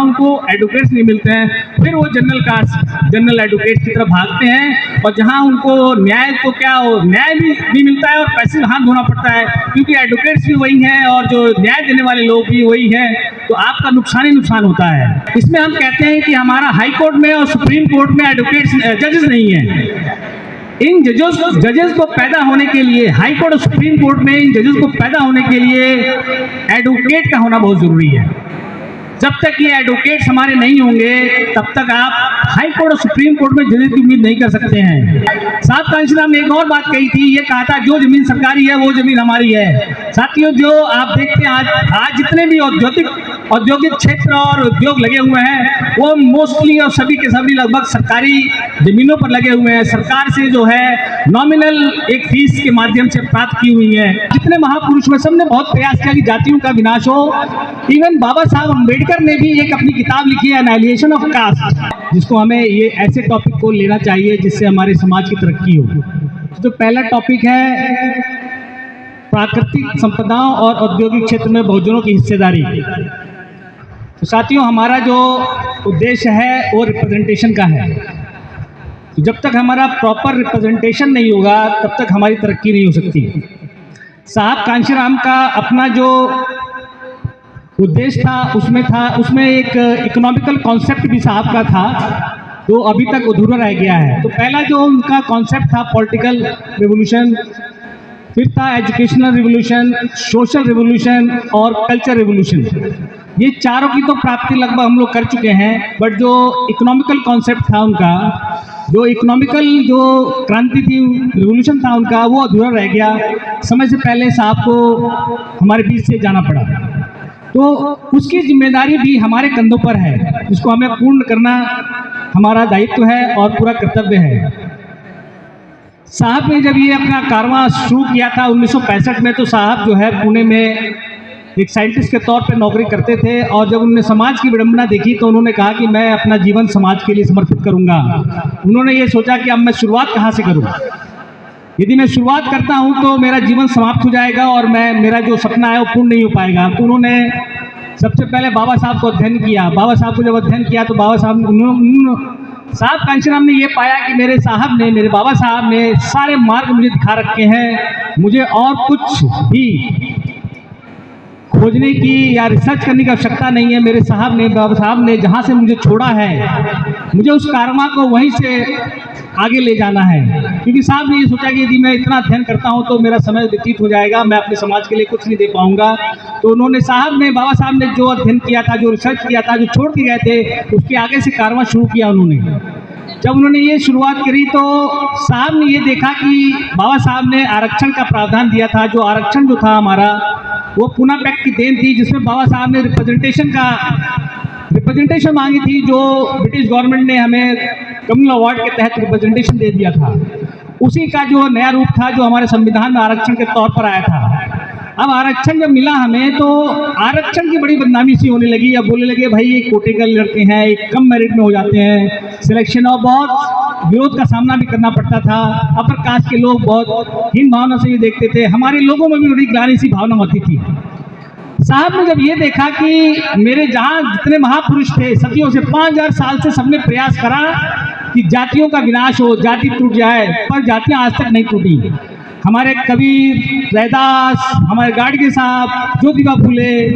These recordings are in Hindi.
उनको एडवोकेट्स नहीं मिलते हैं, फिर वो जनरल एडवोकेट्स की तरफ भागते हैं, और जहां उनको न्याय तो क्या न्याय भी नहीं मिलता है और पैसे हाथ धोना पड़ता है, क्योंकि एडवोकेट्स भी वही हैं और जो न्याय देने वाले लोग भी वही हैं, तो आपका नुकसान ही नुकसान होता है। इसमें हम कहते हैं कि हमारा हाई कोर्ट में और सुप्रीम कोर्ट में एडवोकेट्स जजेस नहीं है। इन जजेस को पैदा होने के लिए, हाई कोर्ट और सुप्रीम कोर्ट में इन जजेस को पैदा होने के लिए एडवोकेट का होना बहुत जरूरी है। जब तक ये एडवोकेट्स हमारे नहीं होंगे तब तक आप हाई कोर्ट और सुप्रीम कोर्ट में जजेस की उम्मीद नहीं कर सकते हैं। साहब कांशीराम ने एक और बात कही थी, ये कहा था जो जमीन सरकारी है वो जमीन हमारी है। साथियों, जो आप देखते हैं आज जितने भी औद्योगिक क्षेत्र और उद्योग लगे हुए हैं वो मोस्टली और सभी के सभी लगभग सरकारी जमीनों पर लगे हुए हैं। सरकार से जो है नॉमिनल एक फीस के माध्यम से प्राप्त की हुई है। जितने महापुरुष में सबने बहुत प्रयास किया कि जातियों का विनाश हो। इवन बाबा साहब अम्बेडकर ने भी एक अपनी किताब लिखी है, एनालिएशन ऑफ कास्ट, जिसको हमें ये ऐसे टॉपिक को लेना चाहिए जिससे हमारे समाज की तरक्की हो। तो पहला टॉपिक है प्राकृतिक संपदाओं और औद्योगिक क्षेत्र में बहुजनों की हिस्सेदारी। तो साथियों, हमारा जो उद्देश्य है वो रिप्रेजेंटेशन का है। तो जब तक हमारा प्रॉपर रिप्रेजेंटेशन नहीं होगा तब तक हमारी तरक्की नहीं हो सकती। साहब कांशीराम का अपना जो उद्देश्य था उसमें एक इकोनॉमिकल कॉन्सेप्ट भी साहब का था, तो अभी तक अधूरा रह गया है। तो पहला जो उनका कॉन्सेप्ट था पॉलिटिकल रिवोल्यूशन, फिर था एजुकेशनल रिवोल्यूशन, सोशल रिवोल्यूशन और कल्चर रिवोल्यूशन। ये चारों की तो प्राप्ति लगभग हम लोग कर चुके हैं, बट जो इकोनॉमिकल कॉन्सेप्ट था उनका, जो इकोनॉमिकल जो क्रांति थी, रिवोल्यूशन था उनका, वो अधूरा रह गया। समय से पहले साहब को हमारे बीच से जाना पड़ा, तो उसकी जिम्मेदारी भी हमारे कंधों पर है, जिसको हमें पूर्ण करना हमारा दायित्व है और पूरा कर्तव्य है। साहब ने जब ये अपना कारवां शुरू किया था 1965 में, तो साहब जो है पुणे में एक साइंटिस्ट के तौर पे नौकरी करते थे, और जब उन्होंने समाज की विडंबना देखी तो उन्होंने कहा कि मैं अपना जीवन समाज के लिए समर्पित करूंगा। उन्होंने ये सोचा कि अब मैं शुरुआत कहाँ से करूँ, यदि मैं शुरुआत करता हूं तो मेरा जीवन समाप्त हो जाएगा और मेरा जो सपना है वो पूर्ण नहीं हो पाएगा। तो उन्होंने सबसे पहले बाबा साहब को अध्ययन किया। बाबा साहब को जब अध्ययन किया तो साहब कांशीराम ने ये पाया कि मेरे बाबा साहब ने सारे मार्ग मुझे दिखा रखे हैं, मुझे और कुछ भी खोजने की या रिसर्च करने की आवश्यकता नहीं है। बाबा साहब ने जहाँ से मुझे छोड़ा है, मुझे उस कारवां को वहीं से आगे ले जाना है, क्योंकि साहब ने ये सोचा कि यदि मैं इतना अध्ययन करता हूँ तो मेरा समय व्यतीत हो जाएगा, मैं अपने समाज के लिए कुछ नहीं दे पाऊंगा। तो बाबा साहब ने जो अध्ययन किया था, जो रिसर्च किया था, जो छोड़ के गए थे, उसके आगे से कारवां शुरू किया उन्होंने। जब उन्होंने ये शुरुआत करी तो साहब ने ये देखा कि बाबा साहब ने आरक्षण का प्रावधान दिया था। जो आरक्षण जो था हमारा, वो पूना पैक्ट की देन थी, जिसमें बाबा साहब ने रिप्रेजेंटेशन मांगी थी, जो ब्रिटिश गवर्नमेंट ने हमें कम्युनल अवार्ड के तहत रिप्रेजेंटेशन दे दिया था। उसी का जो नया रूप था, जो हमारे संविधान में आरक्षण के तौर पर आया था। अब आरक्षण जब मिला हमें तो आरक्षण की बड़ी बदनामी सी होने लगी। अब बोलने लगे भाई ये कोटे के लड़के हैं, ये कम मेरिट में हो जाते हैं सिलेक्शन, और बहुत विरोध का सामना भी करना पड़ता था। अपर कास्ट के लोग बहुत हीन भावना से भी देखते थे, हमारे लोगों में भी बड़ी ग्लानि सी भावना होती थी। साहब ने जब ये देखा कि मेरे जहाँ जितने महापुरुष थे सदियों से 5000 साल से सबने प्रयास करा कि जातियों का विनाश हो, जाति टूट जाए, पर जातियाँ आज तक नहीं टूटी। हमारे कबीर, रैदास, हमारे गाडगे साहब, ज्योतिबा फुले,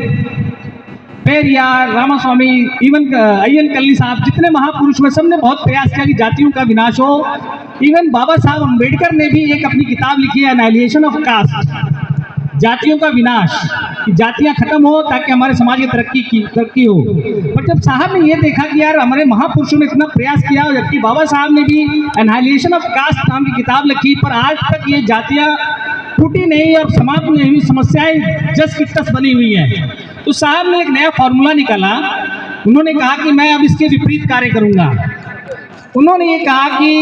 पेरियार, रामास्वामी, इवन अय्यन कल्ली साहब, जितने महापुरुष में सबने बहुत प्रयास किया कि जातियों का विनाश हो। इवन बाबा साहब अम्बेडकर ने भी एक अपनी किताब लिखी है, एनालिएशन ऑफ कास्ट, जातियों का विनाश, कि जातियां खत्म हो ताकि हमारे समाज की तरक्की हो। पर जब साहब ने ये देखा कि यार हमारे महापुरुषों ने इतना प्रयास किया, जबकि बाबा साहब ने भी एनालिएशन ऑफ कास्ट नाम की किताब लिखी, पर आज तक ये जातियां टूटी नहीं और समाज में हुई समस्याएं जस की तस बनी हुई हैं। तो साहब ने एक नया फॉर्मूला निकाला। उन्होंने कहा कि मैं अब इसके विपरीत कार्य करूंगा। उन्होंने ये कहा कि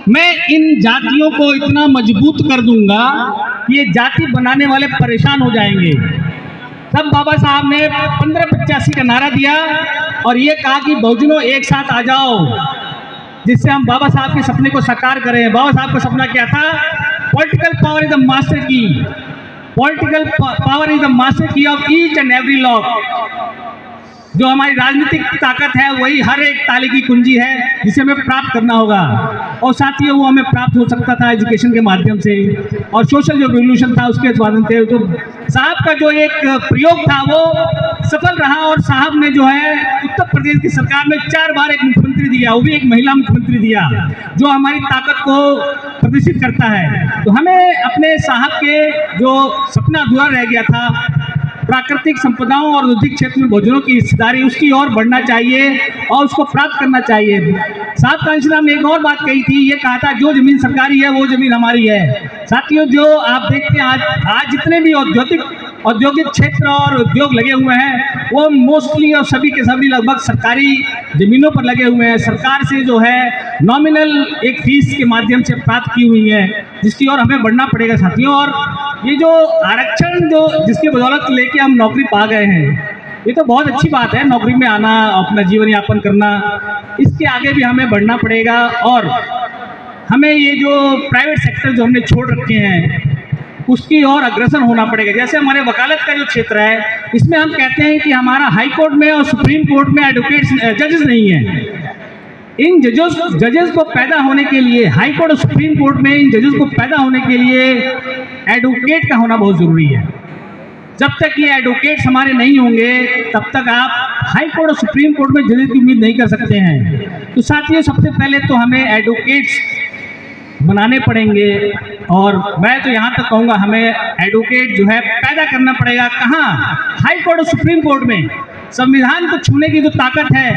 मैं इन जातियों को इतना मजबूत कर दूंगा कि ये जाति बनाने वाले परेशान हो जाएंगे। तब बाबा साहब ने 1585 का नारा दिया और ये कहा कि बहुजनों एक साथ आ जाओ, जिससे हम बाबा साहब के सपने को साकार करें। बाबा साहब का सपना क्या था? Political power is the master key, political power is the master key of each and every law. जो हमारी राजनीतिक ताकत है वही हर एक ताले की कुंजी है जिसे हमें प्राप्त करना होगा। और साथियों वो हमें प्राप्त हो सकता था एजुकेशन के माध्यम से, और सोशल जो रिवोल्यूशन था उसके माध्यम से। तो साहब का जो एक प्रयोग था वो सफल रहा, और साहब ने जो है उत्तर प्रदेश की सरकार में 4 बार एक मुख्यमंत्री दिया, वो भी एक महिला मुख्यमंत्री दिया, जो हमारी ताकत को प्रदर्शित करता है। तो हमें अपने साहब के जो सपना अधूरा रह गया था, प्राकृतिक संपदाओं और औद्योगिक क्षेत्र में भोजनों की हिस्सेदारी, उसकी ओर बढ़ना चाहिए और उसको प्राप्त करना चाहिए। साहब कांशीराम ने एक और बात कही थी, ये कहा था जो जमीन सरकारी है वो जमीन हमारी है। साथियों जो आप देखते हैं आज जितने भी औद्योगिक क्षेत्र और उद्योग लगे हुए हैं वो मोस्टली और सभी के सभी लगभग सरकारी ज़मीनों पर लगे हुए हैं। सरकार से जो है नॉमिनल एक फीस के माध्यम से प्राप्त की हुई है, जिसकी ओर हमें बढ़ना पड़ेगा साथियों। और ये जो आरक्षण जो जिसकी बदौलत लेके हम नौकरी पा गए हैं, ये तो बहुत अच्छी बात है, नौकरी में आना, अपना जीवन यापन करना, इसके आगे भी हमें बढ़ना पड़ेगा। और हमें ये जो प्राइवेट सेक्टर जो हमने छोड़ रखे हैं उसकी ओर अग्रसर होना पड़ेगा। जैसे हमारे वकालत का जो क्षेत्र है, इसमें हम कहते हैं कि हमारा हाई कोर्ट में और सुप्रीम कोर्ट में एडवोकेट्स जजेस नहीं है। इन जजेस को पैदा होने के लिए, हाई कोर्ट और सुप्रीम कोर्ट में इन जजेस को पैदा होने के लिए एडवोकेट का होना बहुत ज़रूरी है। जब तक ये एडवोकेट्स हमारे नहीं होंगे तब तक आप हाई कोर्ट और सुप्रीम कोर्ट में जजेस की उम्मीद नहीं कर सकते हैं। तो साथियों सबसे पहले तो हमें एडवोकेट्स बनाने पड़ेंगे, और मैं तो यहाँ तक कहूँगा हमें एडवोकेट जो है पैदा करना पड़ेगा। कहाँ? हाई कोर्ट और सुप्रीम कोर्ट में। संविधान को छूने की जो ताकत है,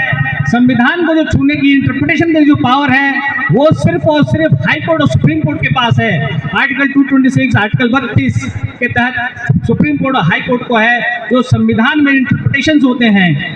संविधान को जो छूने की इंटरप्रिटेशन की जो पावर है, वो सिर्फ और सिर्फ हाई कोर्ट और सुप्रीम कोर्ट के पास है। आर्टिकल 226 आर्टिकल 32 के तहत सुप्रीम कोर्ट और हाई कोर्ट को है, जो संविधान में इंटरप्रिटेशन होते हैं,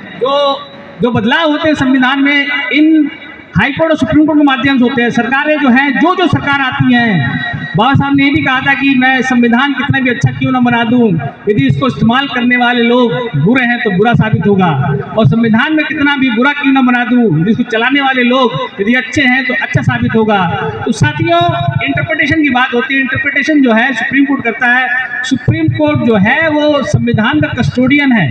जो बदलाव होते हैं संविधान में, इन हाई कोर्ट और सुप्रीम कोर्ट के माध्यम से होते हैं। सरकारें जो हैं, जो सरकार आती हैं, बाबा साहब ने ये भी कहा था कि मैं संविधान कितना भी अच्छा क्यों ना बना दूं, यदि इसको इस्तेमाल करने वाले लोग बुरे हैं तो बुरा साबित होगा, और संविधान में कितना भी बुरा क्यों ना बना दूं, यदि इसको चलाने वाले लोग यदि अच्छे हैं तो अच्छा साबित होगा। तो साथियों इंटरप्रिटेशन की बात होती है, इंटरप्रिटेशन जो है सुप्रीम कोर्ट करता है। सुप्रीम कोर्ट जो है वो संविधान का कस्टोडियन है,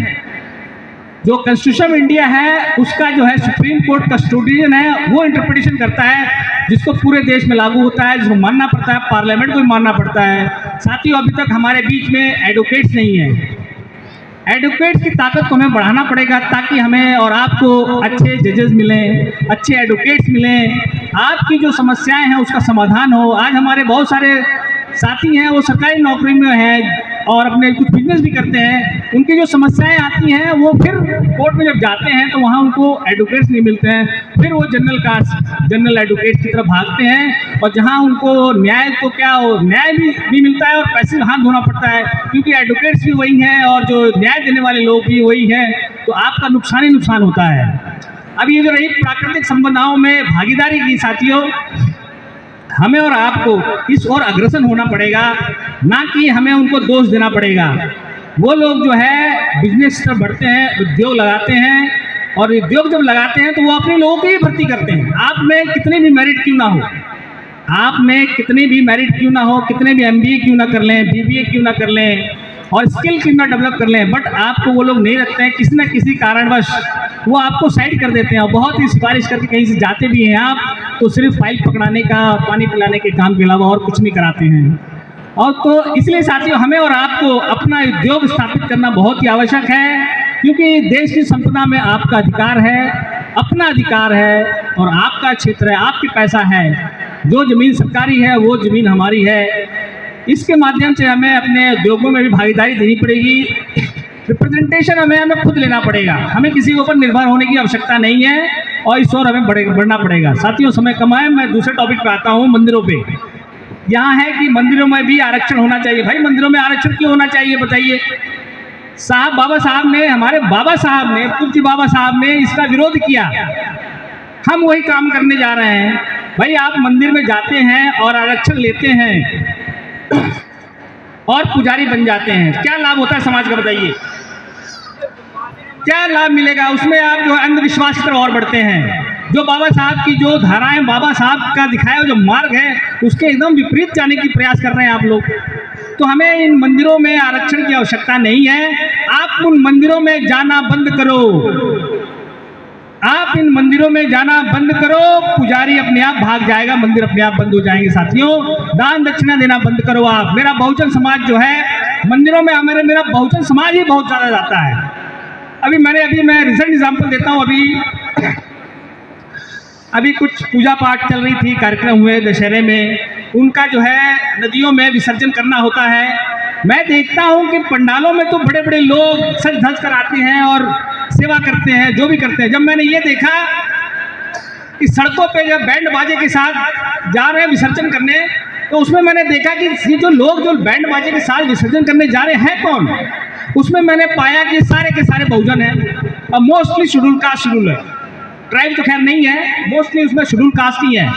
जो कॉन्स्टिट्यूशन ऑफ इंडिया है उसका जो है सुप्रीम कोर्ट कस्टोडियन है, वो इंटरप्रिटेशन करता है, जिसको पूरे देश में लागू होता है, जिसको मानना पड़ता है, पार्लियामेंट को भी मानना पड़ता है। साथियों अभी तक हमारे बीच में एडवोकेट्स नहीं है। एडवोकेट्स की ताकत को हमें बढ़ाना पड़ेगा ताकि हमें और आपको अच्छे जजेस मिलें, अच्छे एडवोकेट्स मिलें, आपकी जो समस्याएं हैं उसका समाधान हो। आज हमारे बहुत सारे साथी हैं वो सरकारी नौकरी में हैं और अपने कुछ बिजनेस भी करते हैं, उनकी जो समस्याएं आती हैं वो फिर कोर्ट में जब जाते हैं तो वहाँ उनको एडवोकेट्स नहीं मिलते हैं, फिर वो जनरल एडवोकेट्स की तरफ भागते हैं, और जहाँ उनको न्याय भी मिलता है और पैसे हाथ धोना पड़ता है, क्योंकि एडवोकेट्स भी वही हैं और जो न्याय देने वाले लोग भी वही हैं, तो आपका नुकसान ही नुकसान होता है। अब ये जो रही प्राकृतिक संपदाओं में भागीदारी की, साथियों हमें और आपको इस ओर अग्रसर होना पड़ेगा, ना कि हमें उनको दोष देना पड़ेगा। वो लोग जो है बिजनेस तरफ बढ़ते हैं, उद्योग लगाते हैं, और उद्योग जब लगाते हैं तो वो अपने लोगों की ही भर्ती करते हैं। आप में कितने भी मेरिट क्यों ना हो, आप में कितने भी मेरिट क्यों ना हो, कितने भी MBA क्यों ना कर लें, BBA क्यों ना कर लें, और स्किल क्यों ना डेवलप कर लें, बट आपको वो लोग नहीं रखते हैं। किसी न किसी कारणवश वो आपको साइड कर देते हैं, और बहुत ही सिफारिश करके कहीं से जाते भी हैं आप, तो सिर्फ फाइल पकड़ाने का, पानी पिलाने के काम के अलावा और कुछ नहीं कराते हैं। और तो इसलिए साथियों हमें और आपको अपना उद्योग स्थापित करना बहुत ही आवश्यक है, क्योंकि देश की संपदा में आपका अधिकार है, अपना अधिकार है, और आपका क्षेत्र है, आपके पैसा है। जो ज़मीन सरकारी है वो ज़मीन हमारी है। इसके माध्यम से हमें अपने उद्योगों में भी भागीदारी देनी पड़ेगी। रिप्रेजेंटेशन हमें खुद लेना पड़ेगा, हमें किसी के ऊपर निर्भर होने की आवश्यकता नहीं है, और इस ओर हमें बढ़ना पड़ेगा। साथियों समय कम है, मैं दूसरे टॉपिक पे आता हूँ, मंदिरों पे। यहाँ है कि मंदिरों में भी आरक्षण होना चाहिए। भाई मंदिरों में आरक्षण क्यों होना चाहिए बताइए? बाबा साहब ने, हमारे बाबा साहब ने, पूज्य बाबा साहब ने इसका विरोध किया, हम वही काम करने जा रहे हैं। भाई आप मंदिर में जाते हैं और आरक्षण लेते हैं और पुजारी बन जाते हैं, क्या लाभ होता है समाज का बताइए? क्या लाभ मिलेगा उसमें? आप जो अंधविश्वास की तरफ और बढ़ते हैं। जो बाबा साहब की जो धाराएं, बाबा साहब का दिखाया जो मार्ग है, उसके एकदम विपरीत जाने की प्रयास कर रहे हैं आप लोग। तो हमें इन मंदिरों में आरक्षण की आवश्यकता नहीं है। आप उन मंदिरों में जाना बंद करो, आप इन मंदिरों में जाना बंद करो, पुजारी अपने आप भाग जाएगा, मंदिर अपने आप बंद हो जाएंगे। साथियों, दान दक्षिणा देना बंद करो आप। मेरा बहुजन समाज जो है मंदिरों में, मेरा बहुजन समाज ही बहुत ज़्यादा जाता है। अभी मैं रिसेंट एग्जाम्पल देता हूँ। अभी कुछ पूजा पाठ चल रही थी, कार्यक्रम हुए दशहरे में, उनका जो है नदियों में विसर्जन करना होता है। मैं देखता हूँ कि पंडालों में तो बड़े बड़े लोग सज धज कर आते हैं और सेवा करते हैं, जो भी करते हैं। जब मैंने ये देखा कि सड़कों पे जब बैंड बाजे के साथ जा रहे हैं विसर्जन करने, तो उसमें मैंने देखा कि ये जो लोग जो बैंड बाजे के साथ विसर्जन करने जा रहे हैं कौन, उसमें मैंने पाया कि सारे के सारे बहुजन हैं और मोस्टली शेड्यूल कास्ट शेड्यूल है। ट्राइब तो खैर नहीं है, मोस्टली उसमें शेड्यूल कास्ट ही है।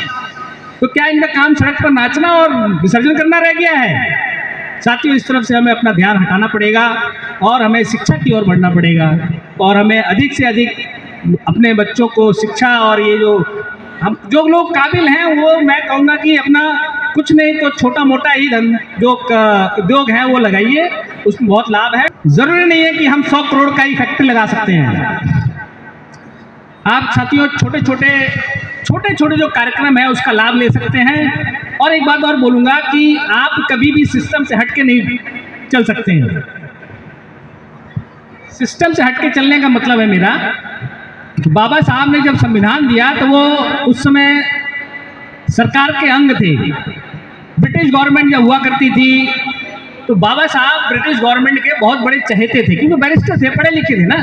तो क्या इनका काम सड़क पर नाचना और विसर्जन करना रह गया है? साथियों, इस तरफ से हमें अपना ध्यान हटाना पड़ेगा और हमें शिक्षा की ओर बढ़ना पड़ेगा और हमें अधिक से अधिक अपने बच्चों को शिक्षा और ये जो लोग काबिल हैं वो मैं कहूँगा कि अपना कुछ नहीं तो छोटा मोटा ही जो उद्योग है वो लगाइए, उसमें बहुत लाभ है। ज़रूरी नहीं है कि हम 100 करोड़ का ही फैक्ट्री लगा सकते हैं। आप साथियों छोटे छोटे जो कार्यक्रम है उसका लाभ ले सकते हैं। और एक बात और बोलूँगा कि आप कभी भी सिस्टम से हट के नहीं चल सकते हैं। सिस्टम से हट के चलने का मतलब है मेरा, बाबा साहब ने जब संविधान दिया तो वो उस समय सरकार के अंग थे। ब्रिटिश गवर्नमेंट जब हुआ करती थी तो बाबा साहब ब्रिटिश गवर्नमेंट के बहुत बड़े चहेते थे, क्योंकि बैरिस्टर थे, पढ़े लिखे थे ना,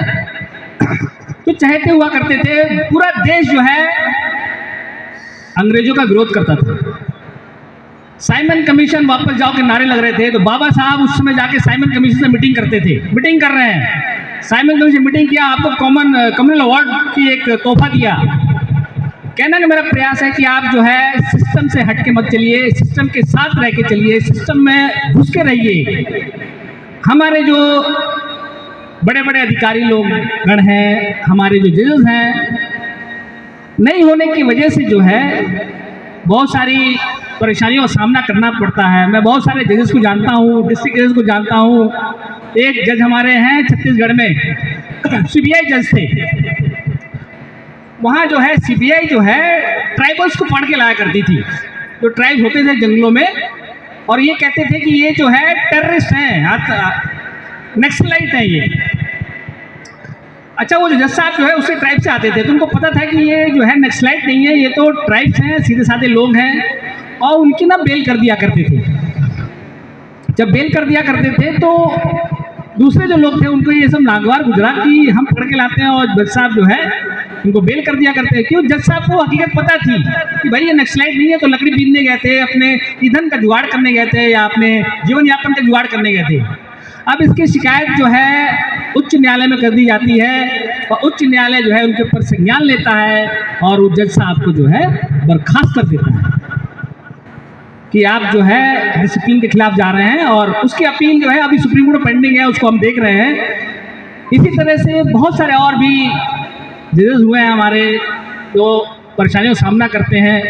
तो चहेते हुआ करते थे। पूरा देश जो है अंग्रेजों का विरोध करता था। साइमन कमीशन वापस जाओ के नारे लग रहे थे, तो बाबा साहब उस समय जाके साइमन कमीशन से मीटिंग करते थे। मीटिंग कर रहे हैं, साइमन कमीशन मीटिंग किया, आपको कम्युनल अवार्ड की एक तोहफा दिया। कहना कि मेरा प्रयास है कि आप जो है सिस्टम से हट के मत चलिए, सिस्टम के साथ रह के चलिए, सिस्टम में घुस के रहिए। हमारे जो बड़े बड़े अधिकारी लोग गण हैं, हमारे जो जजेस हैं, नहीं होने की वजह से जो है बहुत सारी परेशानियों का सामना करना पड़ता है। मैं बहुत सारे जजेस को जानता हूँ, डिस्ट्रिक्ट जजेस को जानता हूँ। एक जज हमारे हैं छत्तीसगढ़ में, सीबीआई जज थे। वहाँ जो है सीबीआई जो है ट्राइबल्स को पढ़ के लाया करती थी, जो ट्राइब होते थे जंगलों में, और ये कहते थे कि ये जो है टेररिस्ट हैं, नक्सलाइट हैं ये। अच्छा, वो जो जज साहब जो है उससे ट्राइब से आते थे, तो उनको पता था कि ये जो है नक्सलाइट नहीं है, ये तो ट्राइब्स हैं, सीधे साधे लोग हैं, और उनकी ना बेल कर दिया करते थे। जब बेल कर दिया करते थे तो दूसरे जो लोग थे उनको ये सब नागवार गुजरा कि हम पकड़ के लाते हैं और जज साहब जो है उनको बेल कर दिया करते हैं। क्यों? जज साहब को हकीकत पता थी कि भाई ये नक्सलाइट नहीं है, तो लकड़ी बीनने गए थे, अपने ईंधन का जुगाड़ करने गए थे या अपने जीवन यापन का जुगाड़ करने गए थे। अब इसकी शिकायत जो है उच्च न्यायालय में कर दी जाती है और उच्च न्यायालय जो है उनके ऊपर संज्ञान लेता है और वो जज साहब को जो है बर्खास्त कर देता है कि आप जो है डिसिप्लिन के खिलाफ जा रहे हैं। और उसकी अपील जो है अभी सुप्रीम कोर्ट पेंडिंग है, उसको हम देख रहे हैं। इसी तरह से बहुत सारे और भी जजेस हुए हैं हमारे, जो परेशानियों का सामना करते हैं।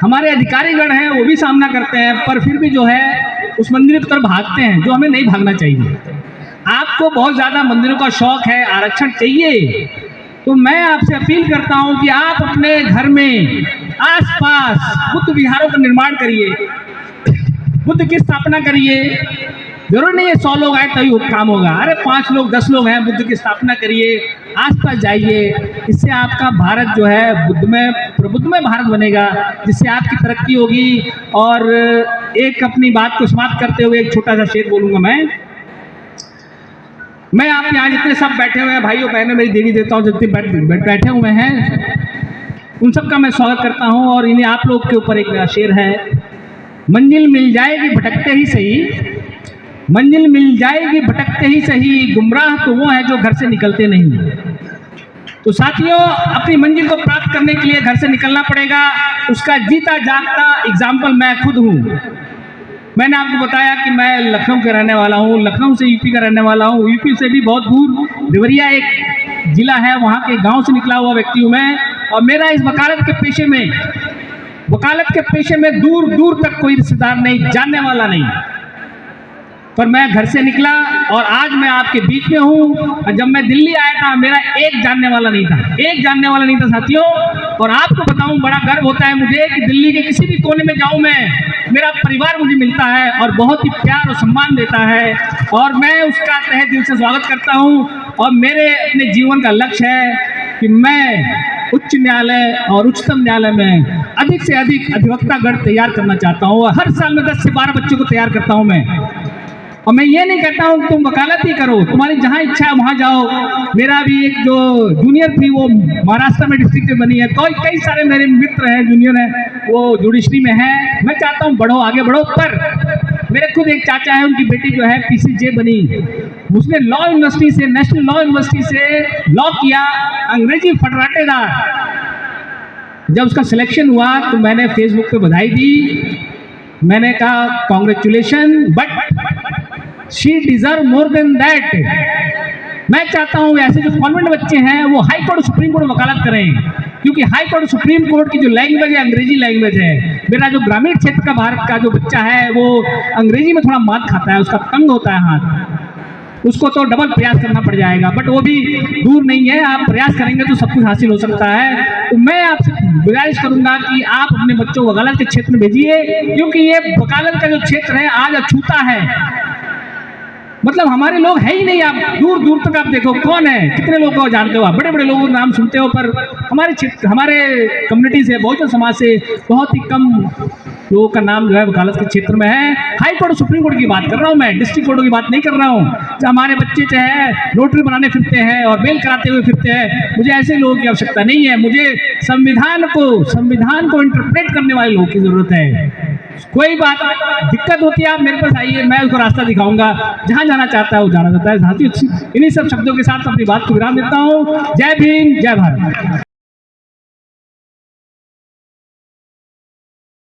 हमारे अधिकारीगण हैं वो भी सामना करते हैं, पर फिर भी जो है उस मंदिर की तरफ भागते हैं, जो हमें नहीं भागना चाहिए। आपको बहुत ज़्यादा मंदिरों का शौक है, आरक्षण चाहिए, तो मैं आपसे अपील करता हूं कि आप अपने घर में आसपास बुद्ध विहारों का निर्माण करिए, बुद्ध की स्थापना करिए। जरूर नहीं है 100 लोग आए तभी वो काम होगा, अरे 5 लोग 10 लोग हैं, बुद्ध की स्थापना करिए, आसपास जाइए। इससे आपका भारत जो है प्रबुद्धमय भारत बनेगा, जिससे आपकी तरक्की होगी। और एक अपनी बात को समाप्त करते हुए एक छोटा सा शेर बोलूँगा मैं आप यहाँ जितने सब बैठे हुए हैं भाइयों बहनों, मेरी देवी देवताओं जितने बैठे हुए हैं, उन सब का मैं स्वागत करता हूँ। और इन्हें आप लोग के ऊपर एक मेरा शेर है, मंजिल मिल जाएगी भटकते ही सही, मंजिल मिल जाएगी भटकते ही सही, गुमराह तो वो है जो घर से निकलते नहीं। तो साथियों, अपनी मंजिल को प्राप्त करने के लिए घर से निकलना पड़ेगा। उसका जीता जागता एग्जाम्पल मैं खुद हूँ। मैंने आपको बताया कि मैं लखनऊ का रहने वाला हूँ, लखनऊ से यूपी का रहने वाला हूँ, यूपी से भी बहुत दूर देवरिया एक जिला है, वहाँ के गांव से निकला हुआ व्यक्ति हूँ मैं। और मेरा इस वकालत के पेशे में दूर दूर तक कोई रिश्तेदार नहीं, जानने वाला नहीं। पर मैं घर से निकला और आज मैं आपके बीच में हूँ। जब मैं दिल्ली आया था मेरा एक जानने वाला नहीं था साथियों। और आपको बताऊं, बड़ा गर्व होता है मुझे कि दिल्ली के किसी भी कोने में जाऊं मैं, मेरा परिवार मुझे मिलता है और बहुत ही प्यार और सम्मान देता है, और मैं उसका तहे दिल से स्वागत करता हूं। और मेरे अपने जीवन का लक्ष्य है कि मैं उच्च न्यायालय और उच्चतम न्यायालय में अधिक से अधिक अधिवक्तागण तैयार करना चाहता हूँ। हर साल में 10 से 12 बच्चों को तैयार करता हूँ मैं। और मैं ये नहीं कहता हूँ कि तुम वकालत ही करो, तुम्हारी जहाँ इच्छा है वहाँ जाओ। मेरा भी एक जो जूनियर थी वो महाराष्ट्र में डिस्ट्रिक्ट में बनी है, तो कई सारे मेरे मित्र हैं जूनियर हैं, वो जुडिशरी में है। मैं चाहता हूँ बढ़ो, आगे बढ़ो। पर मेरे खुद एक चाचा है, उनकी बेटी जो है PCJ बनी, उसने लॉ यूनिवर्सिटी से, नेशनल लॉ यूनिवर्सिटी से लॉ किया, अंग्रेजी फटराटेदार। जब उसका सिलेक्शन हुआ तो मैंने फेसबुक पे बधाई दी, मैंने कहा congratulation, but she deserve more than that. मैं चाहता हूं ऐसे जो कॉन्वेंट बच्चे हैं वो हाई कोर्ट सुप्रीम कोर्ट वकालत करें, क्योंकि हाई कोर्ट सुप्रीम कोर्ट की जो लैंग्वेज है अंग्रेजी लैंग्वेज है। मेरा जो ग्रामीण क्षेत्र का भारत का जो बच्चा है वो अंग्रेजी में थोड़ा मात खाता है, उसका तंग होता है हाथ, उसको तो डबल प्रयास करना पड़ जाएगा, बट वो भी दूर नहीं है। आप प्रयास करेंगे तो सब कुछ हासिल हो सकता है। तो मैं आपसे गुजारिश करूंगा कि आप अपने बच्चों को वकालत के क्षेत्र में भेजिए, क्योंकि ये वकालत का जो क्षेत्र है आज अछूता है। मतलब हमारे लोग है ही नहीं। आप दूर दूर तक आप देखो कौन है, कितने लोगों को जानते हो आप, बड़े बड़े लोगों के नाम सुनते हो, पर हमारे क्षेत्र, हमारे कम्युनिटी से, बहुजन समाज से बहुत ही कम लोगों का नाम जो है वकालत के क्षेत्र में है। हाई कोर्ट सुप्रीम कोर्ट की बात कर रहा हूँ मैं, डिस्ट्रिक्ट कोर्ट की बात नहीं कर रहा हूँ। जो हमारे बच्चे चाहे नोटरी बनाने फिरते हैं और बेल कराते हुए फिरते हैं, मुझे ऐसे लोगों की आवश्यकता नहीं है। मुझे संविधान को इंटरप्रेट करने वाले लोगों की जरूरत है। कोई बात दिक्कत होती है आप मेरे पास आइए, मैं उसको रास्ता दिखाऊंगा, जहां जाना चाहता है वो जाना चाहता है। साथियों, इन्हीं सब शब्दों के साथ अपनी बात को विराम देता हूँ। जय भीम, जय भारत।